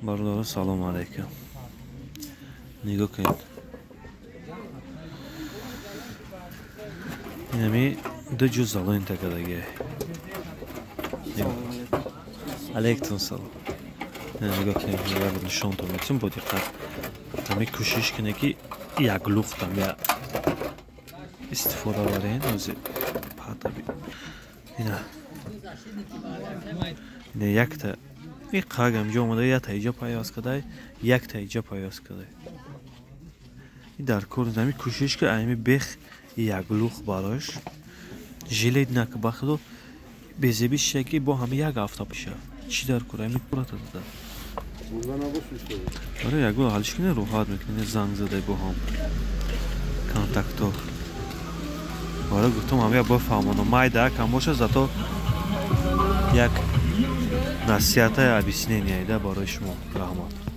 Barlar salom alaykum. Nigah qiling. Ya'ni de juzalo intakadagi. Alaykum salom. Nigah qiling. Ya bir nishon to'matim bu diqqat. Tabii ko'shish ki yaglux tam ya istifoda bering o'zi. Ha tabii. Yine yakta qagam jomada yatayja payoskaday yaktayja payoskaday. Dar ko'rinami ko'shish ki aymi bex yaglux barosh jiletnak baxdo bezebish ki bu ham yak hafta pisha. Chi dar ko'rami quratada. Bundan alışmıştı. Ara yagu alışkine ruhat mekine zangzade bu ham kontakto. Ara guftam ham ya bafahmano mayda kam boشه zato як насиҳата объяснениеда барои шумо раҳмат.